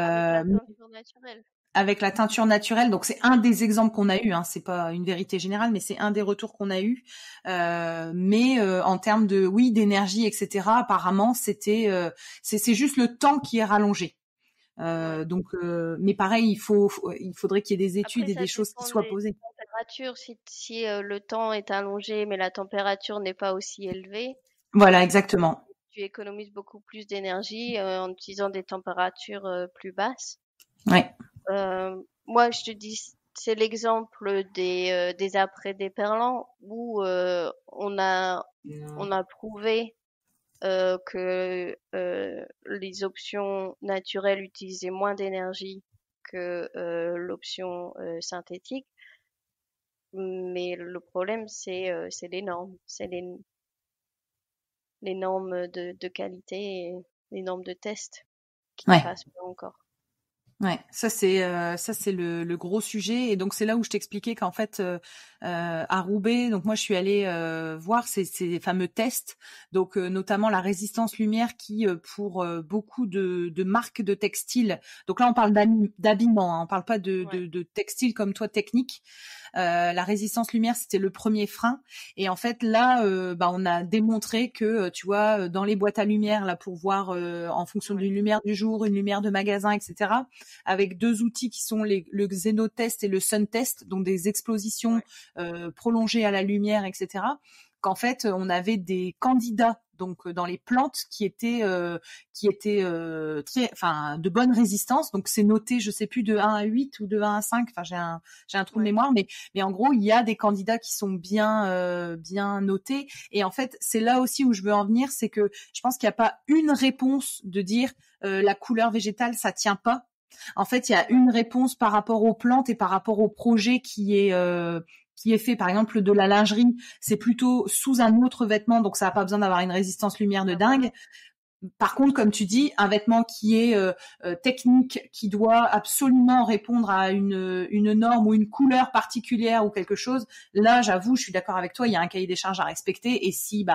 Avec la Euh, teinture naturelle. avec la teinture naturelle. Donc c'est un des exemples qu'on a eu, hein, c'est pas une vérité générale, mais c'est un des retours qu'on a eu. Mais en termes de d'énergie, etc. Apparemment, c'est juste le temps qui est rallongé. Donc, mais pareil, il faudrait qu'il y ait des études Après, et ça des choses qui dépend soient des posées. températures. Si le temps est allongé, mais la température n'est pas aussi élevée, Voilà, exactement. tu économises beaucoup plus d'énergie en utilisant des températures plus basses. Ouais, Moi, je te dis, c'est l'exemple des après déperlants où on a prouvé que les options naturelles utilisaient moins d'énergie que l'option synthétique. Mais le problème, c'est les normes. C'est les normes de qualité et les normes de test qui ne ouais. passent pas encore. Ouais, ça c'est le gros sujet, et donc c'est là où je t'expliquais qu'en fait à Roubaix, donc moi je suis allée voir ces fameux tests, donc notamment la résistance lumière qui pour beaucoup de marques de textiles, donc là on parle d'habillement, hein, on parle pas de textile comme toi technique. La résistance lumière, c'était le premier frein. Et en fait, là, on a démontré que, tu vois, dans les boîtes à lumière, là, pour voir en fonction d'une lumière du jour, une lumière de magasin, etc., avec deux outils qui sont le Xenotest et le Suntest, donc des expositions prolongées à la lumière, etc., qu'en fait, on avait des candidats donc dans les plantes qui étaient très, enfin, de bonne résistance. Donc c'est noté, je sais plus, de 1 à 8 ou de 1 à 5. Enfin, j'ai un trou de mémoire, mais en gros, il y a des candidats qui sont bien notés. Et en fait, c'est là aussi où je veux en venir, c'est que je pense qu'il n'y a pas une réponse de dire la couleur végétale, ça tient pas. En fait, il y a une réponse par rapport aux plantes et par rapport au projet qui est fait. Par exemple, de la lingerie, c'est plutôt sous un autre vêtement, donc ça n'a pas besoin d'avoir une résistance lumière de dingue. Par contre, comme tu dis, un vêtement qui est technique, qui doit absolument répondre à une norme ou une couleur particulière ou quelque chose, là, j'avoue, je suis d'accord avec toi, il y a un cahier des charges à respecter. Et si,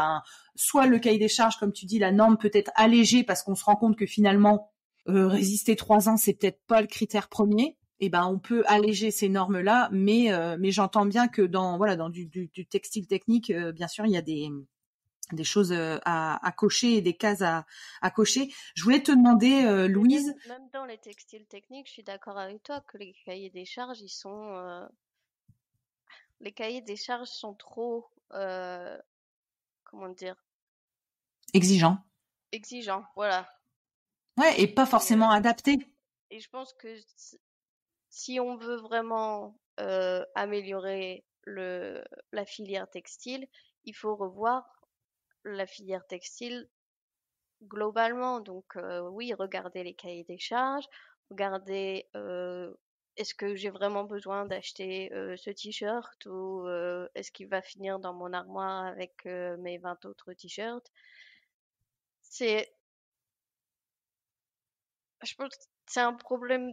soit le cahier des charges, comme tu dis, la norme peut être allégée parce qu'on se rend compte que finalement, résister 3 ans, c'est peut-être pas le critère premier. Et on peut alléger ces normes-là, mais j'entends bien que dans du textile technique, bien sûr, il y a des choses à cocher et des cases à cocher. Je voulais te demander, Louise. Même dans les textiles techniques, je suis d'accord avec toi que les cahiers des charges, les cahiers des charges sont trop, comment dire, Exigeant. exigeants, voilà. Ouais, et pas forcément adapté. Et je pense que si on veut vraiment améliorer la filière textile, il faut revoir la filière textile globalement. Donc oui, regarder les cahiers des charges, regarder est-ce que j'ai vraiment besoin d'acheter ce t-shirt ou est-ce qu'il va finir dans mon armoire avec mes 20 autres t-shirts. Je pense que c'est un problème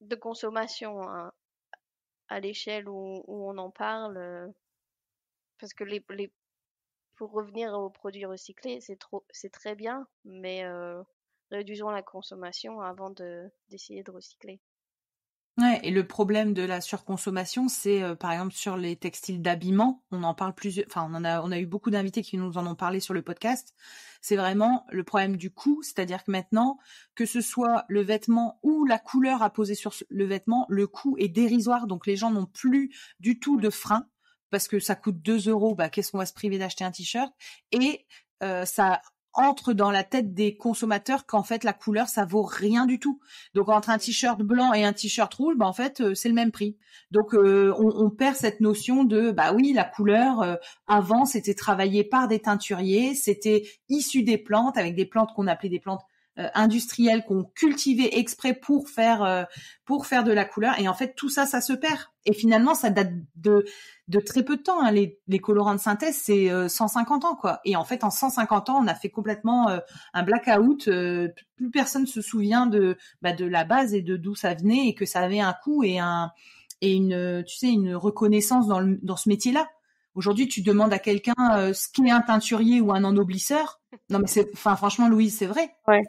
de consommation hein, à l'échelle où on en parle. Parce que pour revenir aux produits recyclés, c'est très bien, mais réduisons la consommation avant d'essayer de recycler. Ouais, et le problème de la surconsommation, c'est par exemple sur les textiles d'habillement, on en parle plusieurs, enfin on a eu beaucoup d'invités qui nous en ont parlé sur le podcast. C'est vraiment le problème du coût, c'est-à-dire que maintenant, que ce soit le vêtement ou la couleur à poser sur le vêtement, le coût est dérisoire, donc les gens n'ont plus du tout de frein parce que ça coûte 2 euros. Qu'est-ce qu'on va se priver d'acheter un t-shirt? Et ça entre dans la tête des consommateurs qu'en fait la couleur ça vaut rien du tout. Donc entre un t-shirt blanc et un t-shirt rouge, en fait c'est le même prix. Donc on perd cette notion de oui, la couleur avant c'était travaillé par des teinturiers, c'était issu des plantes, avec des plantes qu'on appelait des plantes industrielles qu'on cultivait exprès pour faire de la couleur, et en fait tout ça se perd. Et finalement ça date de très peu de temps, hein. Les colorants de synthèse, c'est 150 ans, quoi. Et en fait, en 150 ans, on a fait complètement un blackout. Plus personne se souvient de la base et de d'où ça venait, et que ça avait un coût et une reconnaissance dans ce métier-là. Aujourd'hui, tu demandes à quelqu'un ce qu'est un teinturier ou un ennoblisseur. Non, mais franchement, Louise, c'est vrai. Ouais.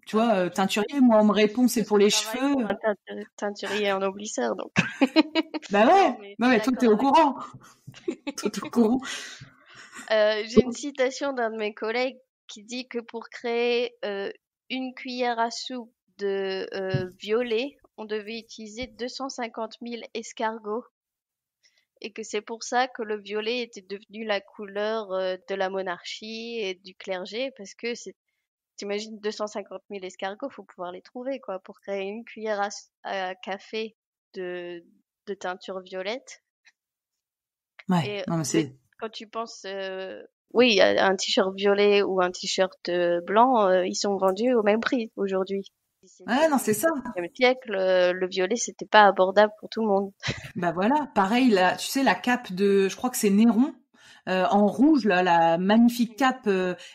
Tu vois, teinturier, moi, on me répond, c'est pour les cheveux. Pour un teinturier en noblisseur, donc. Bah Non, ouais, mais non, mais toi, t'es au courant. Toi, t'es au courant. J'ai une citation d'un de mes collègues qui dit que pour créer une cuillère à soupe de violet, on devait utiliser 250 000 escargots et que c'est pour ça que le violet était devenu la couleur de la monarchie et du clergé parce que t'imagines 250 000 escargots, faut pouvoir les trouver quoi pour créer une cuillère à café de, de teinture violette. Ouais, Et non, mais c'est... quand tu penses, oui, un t-shirt violet ou un t-shirt blanc, ils sont vendus au même prix aujourd'hui. Ouais, non, c'est ça. Au XVIIe siècle, le violet, c'était pas abordable pour tout le monde. Bah voilà, pareil, là, tu sais, la cape de, je crois que c'est Néron, en rouge, là, la magnifique cape.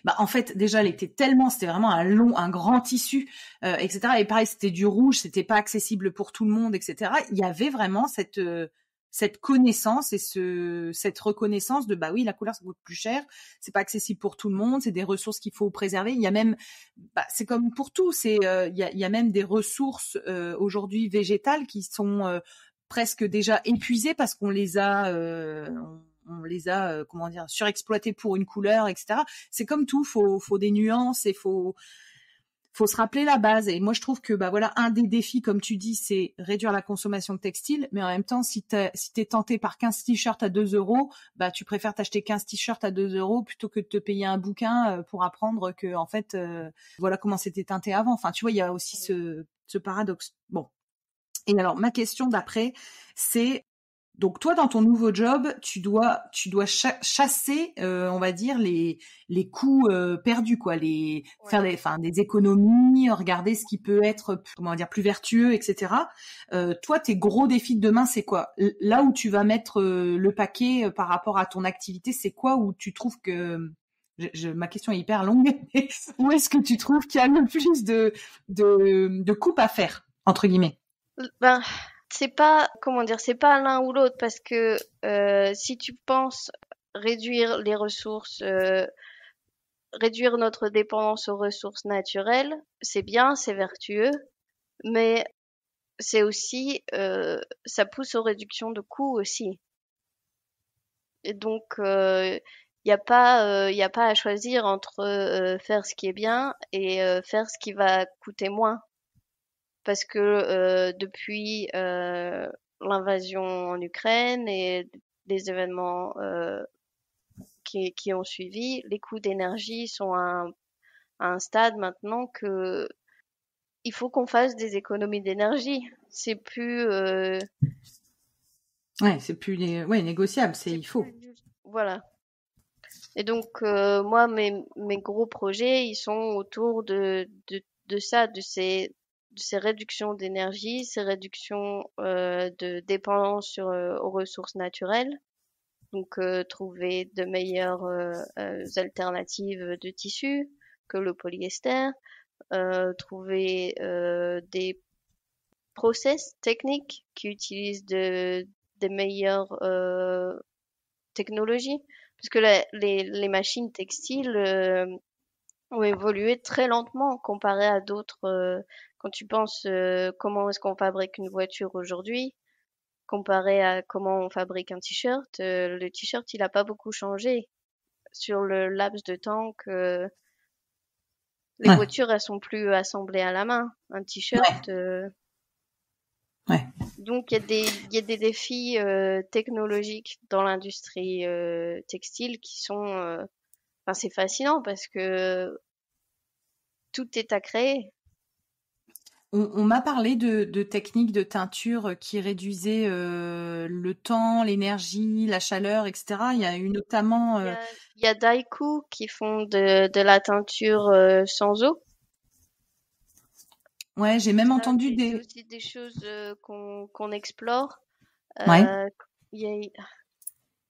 Bah en fait, déjà, elle était tellement, c'était vraiment un grand tissu, etc. Et pareil, c'était du rouge, c'était pas accessible pour tout le monde, etc. Il y avait vraiment cette connaissance et cette reconnaissance de bah oui, la couleur ça coûte plus cher, c'est pas accessible pour tout le monde, c'est des ressources qu'il faut préserver. Il y a même, bah, c'est comme pour tout, il y a même des ressources aujourd'hui végétales qui sont presque déjà épuisées parce qu'on les a on les a comment dire surexploitées pour une couleur, etc. C'est comme tout, faut des nuances et faut se rappeler la base. Et moi je trouve que bah voilà, un des défis comme tu dis, c'est réduire la consommation de textiles, mais en même temps si t'es tenté par 15 t-shirts à 2 €, bah tu préfères t'acheter 15 t-shirts à 2 € plutôt que de te payer un bouquin pour apprendre que en fait voilà comment c'était teinté avant. Enfin tu vois, il y a aussi ce paradoxe. Bon. Et alors, ma question d'après, c'est, donc toi, dans ton nouveau job, tu dois chasser, on va dire, les coûts perdus, quoi, Ouais. faire des économies, regarder ce qui peut être, comment dire, plus vertueux, etc. Toi, tes gros défis de demain, c'est quoi? Là où tu vas mettre le paquet par rapport à ton activité, c'est quoi où tu trouves que ma question est hyper longue. Où est-ce que tu trouves qu'il y a le plus de coupes à faire, entre guillemets? Ben, c'est pas, comment dire, c'est pas l'un ou l'autre parce que si tu penses réduire les ressources, réduire notre dépendance aux ressources naturelles, c'est bien, c'est vertueux, mais c'est aussi, ça pousse aux réductions de coûts aussi. Et donc, y a pas à choisir entre faire ce qui est bien et faire ce qui va coûter moins. Parce que depuis l'invasion en Ukraine et les événements qui ont suivi, les coûts d'énergie sont à un stade maintenant que il faut qu'on fasse des économies d'énergie. C'est plus, Ouais, c'est plus négociable, c'est il faut. plus, voilà. Et donc moi, mes gros projets, ils sont autour de ça, de ces réductions d'énergie, ces réductions de dépendance aux ressources naturelles. Donc trouver de meilleures alternatives de tissus que le polyester, trouver des process techniques qui utilisent des meilleures technologies. Parce que les machines textiles ont évolué très lentement comparé à d'autres. Quand tu penses comment est-ce qu'on fabrique une voiture aujourd'hui, comparé à comment on fabrique un t-shirt, le t-shirt il a pas beaucoup changé sur le laps de temps que les Ouais, voitures elles sont plus assemblées à la main. Un ouais, t-shirt, ouais. donc il y a des défis technologiques dans l'industrie textile qui sont, enfin c'est fascinant parce que tout est à créer. On m'a parlé de techniques de teinture qui réduisaient le temps, l'énergie, la chaleur, etc. Il y a eu notamment, Il y a Daiku qui font de la teinture sans eau. ouais, j'ai même Ça, entendu c'est des, aussi des choses qu'on explore. ouais, Euh, il y a, il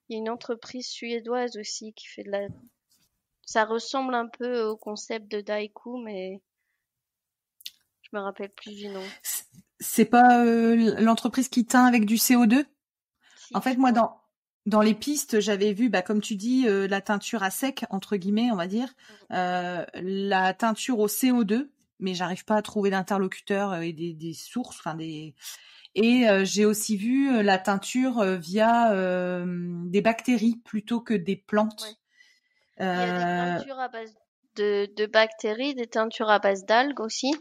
y a une entreprise suédoise aussi qui fait de la... Ça ressemble un peu au concept de Daiku, mais je me rappelle plus du nom. c'est pas l'entreprise qui teint avec du CO2? En Si, fait, je moi, crois. dans les pistes, j'avais vu, bah, comme tu dis, la teinture à sec, entre guillemets, on va dire, la teinture au CO2. mais j'arrive pas à trouver d'interlocuteurs et des sources, enfin des. Et j'ai aussi vu la teinture via des bactéries plutôt que des Ouais. plantes. Il y a des Euh, teintures à base de bactéries, des teintures à base d'algues aussi.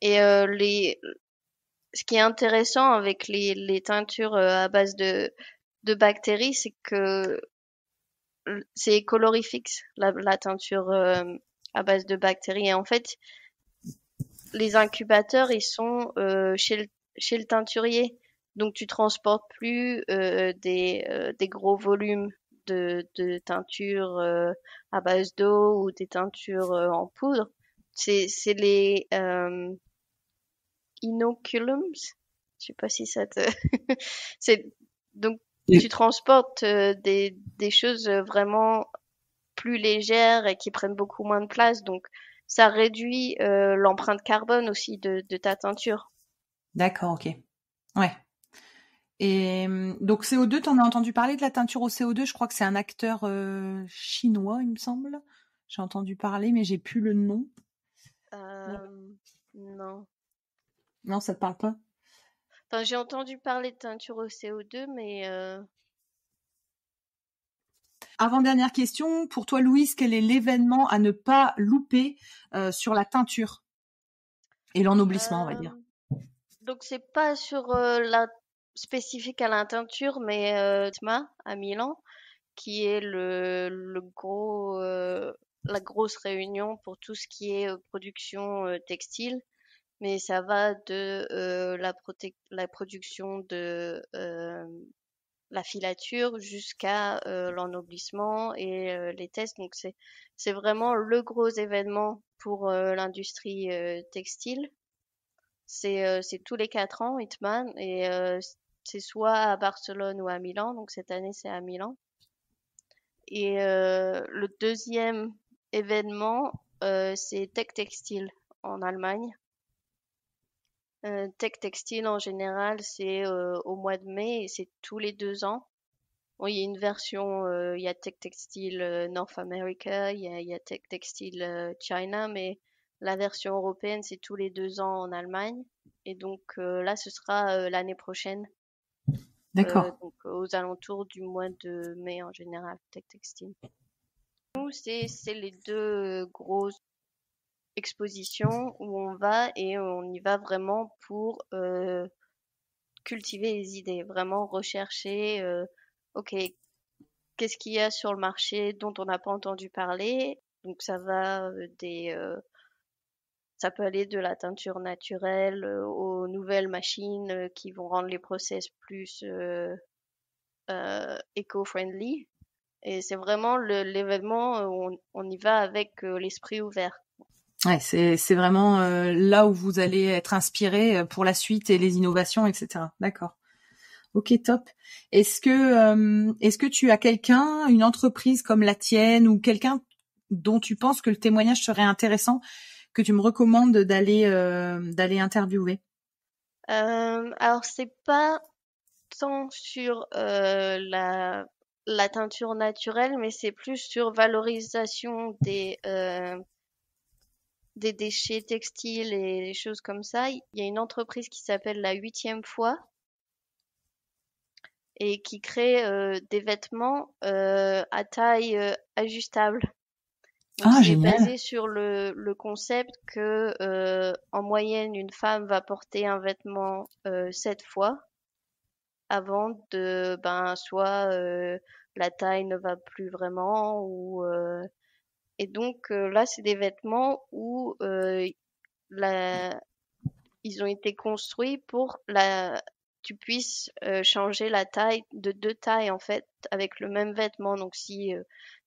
Et ce qui est intéressant avec les teintures à base de bactéries, c'est que c'est colorifique, la teinture à base de bactéries. Et en fait, les incubateurs, ils sont chez le teinturier. Donc, tu transportes plus des gros volumes de teinture à base d'eau ou des teintures en poudre. C'est les inoculums. Je sais pas si ça te... c'est donc tu transportes des choses vraiment plus légères et qui prennent beaucoup moins de place. Donc ça réduit l'empreinte carbone aussi de ta teinture. D'accord, ok. Ouais. Et donc CO2, t'en as entendu parler de la teinture au CO2? Je crois que c'est un acteur chinois, il me semble. J'ai entendu parler, mais j'ai plus le nom. Euh, non. Non, ça te parle pas? Enfin, j'ai entendu parler de teinture au CO2, mais Avant-dernière question, pour toi, Louise, quel est l'événement à ne pas louper sur la teinture et l'ennoblissement, on va dire? euh, donc c'est pas sur la spécifique à la teinture, mais TMA à Milan, qui est la grosse réunion pour tout ce qui est production textile. Mais ça va de la production de la filature jusqu'à l'ennoblissement et les tests. Donc c'est vraiment le gros événement pour l'industrie textile. C'est tous les 4 ans, Hitman, et c'est soit à Barcelone ou à Milan. Donc cette année c'est à Milan. Et le deuxième événement c'est Tech Textile en Allemagne. Tech Textile en général, c'est au mois de mai et c'est tous les 2 ans. Bon, il y a une version, il y a Tech Textile North America, il y a Tech Textile China, mais la version européenne, c'est tous les 2 ans en Allemagne. Et donc là, ce sera l'année prochaine, D'accord. donc aux alentours du mois de mai en général, Tech Textile. Nous, c'est les deux grosses expositions où on va et on y va vraiment pour cultiver les idées, vraiment rechercher, ok, qu'est-ce qu'il y a sur le marché dont on n'a pas entendu parler. Donc ça va ça peut aller de la teinture naturelle aux nouvelles machines qui vont rendre les process plus éco-friendly. Et c'est vraiment l'événement où on y va avec l'esprit ouvert. Ouais, c'est vraiment là où vous allez être inspiré pour la suite et les innovations, etc. D'accord. Ok, top. Est-ce que tu as quelqu'un, une entreprise comme la tienne ou quelqu'un dont tu penses que le témoignage serait intéressant, que tu me recommandes d'aller interviewer? Alors c'est pas tant sur la teinture naturelle, mais c'est plus sur valorisation des déchets textiles et des choses comme ça. Il y a une entreprise qui s'appelle La Huitième Fois et qui crée des vêtements à taille ajustable. Donc Ah, c'est génial. basé sur le concept que en moyenne une femme va porter un vêtement 7 fois avant de ben soit la taille ne va plus vraiment ou et donc là c'est des vêtements où la ils ont été construits pour tu puisses changer la taille de 2 tailles en fait avec le même vêtement. Donc si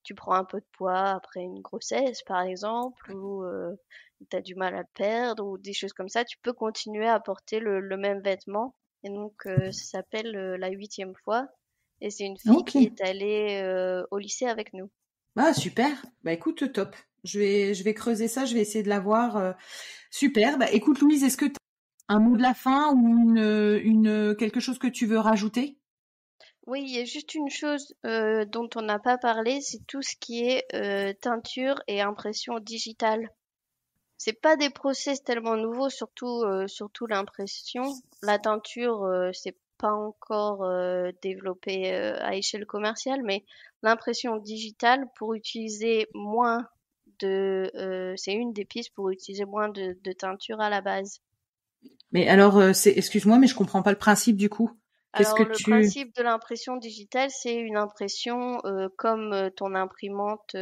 tu prends un peu de poids après une grossesse par exemple ou tu as du mal à le perdre ou des choses comme ça, tu peux continuer à porter le même vêtement. Et donc ça s'appelle La Huitième Fois. Et c'est une fille Ok. qui est allée au lycée avec nous. Ah, super. Bah écoute, top. Je vais creuser ça, je vais essayer de la voir. Super. Bah écoute, Louise, est-ce que tu as un mot de la fin ou quelque chose que tu veux rajouter? Oui, il y a juste une chose dont on n'a pas parlé, c'est tout ce qui est teinture et impression digitale. c'est pas des process tellement nouveaux, surtout l'impression. La teinture, c'est pas encore développé à échelle commerciale, mais l'impression digitale pour utiliser moins c'est une des pistes pour utiliser moins de teinture à la base. Mais alors, excuse-moi, mais je comprends pas le principe du coup. Qu'est-ce que Alors, le tu... principe de l'impression digitale, c'est une impression comme ton imprimante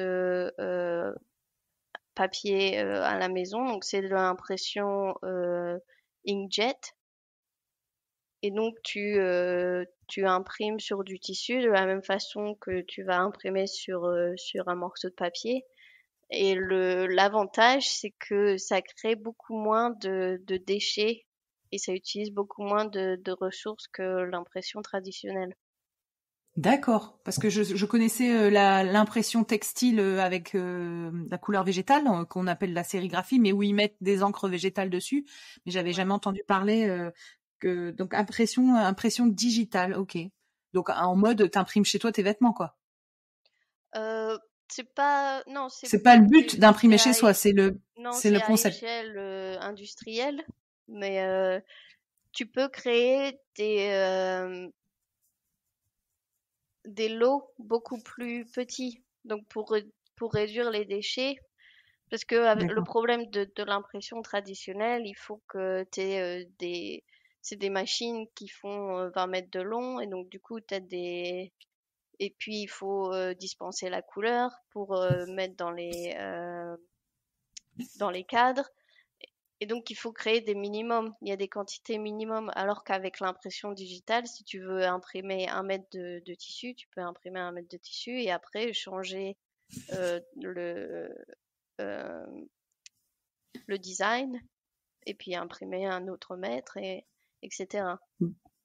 papier à la maison. Donc, c'est de l'impression inkjet. Et donc, tu imprimes sur du tissu de la même façon que tu vas imprimer sur un morceau de papier. Et l'avantage, c'est que ça crée beaucoup moins de déchets et ça utilise beaucoup moins de ressources que l'impression traditionnelle. D'accord, parce que je connaissais l'impression textile avec la couleur végétale qu'on appelle la sérigraphie, mais où ils mettent des encres végétales dessus. Mais j'avais Ouais. jamais entendu parler que donc impression digitale. Ok. Donc en mode t'imprimes chez toi tes vêtements quoi. Euh, c'est pas, non, C'est pas le but c'est d'imprimer chez à, soi, c'est le non, c'est c'est le à concept. échelle industrielle, mais tu peux créer des lots beaucoup plus petits. Donc pour réduire les déchets, parce que le D'accord. problème de l'impression traditionnelle, il faut que tu aies c'est des machines qui font 20 mètres de long et donc du coup et puis il faut dispenser la couleur pour mettre dans les cadres. Et donc, il faut créer des minimums. Il y a des quantités minimum. Alors qu'avec l'impression digitale, si tu veux imprimer 1 mètre de tissu, tu peux imprimer 1 mètre de tissu et après changer euh, le, euh, le design et puis imprimer un autre mètre etc.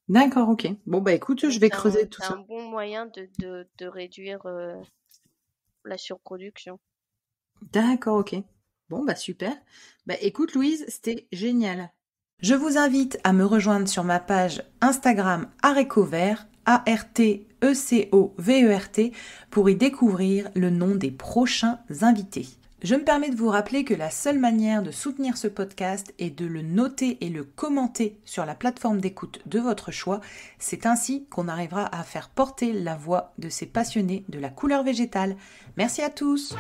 D'accord, ok. Bon bah Et écoute, je donc, vais creuser tout c'est ça. un bon moyen de réduire la surproduction. D'accord, ok. Bon, bah super. Bah écoute Louise, c'était génial. Je vous invite à me rejoindre sur ma page Instagram Arécovert, ARTECOVERT, pour y découvrir le nom des prochains invités. Je me permets de vous rappeler que la seule manière de soutenir ce podcast est de le noter et le commenter sur la plateforme d'écoute de votre choix. C'est ainsi qu'on arrivera à faire porter la voix de ces passionnés de la couleur végétale. Merci à tous!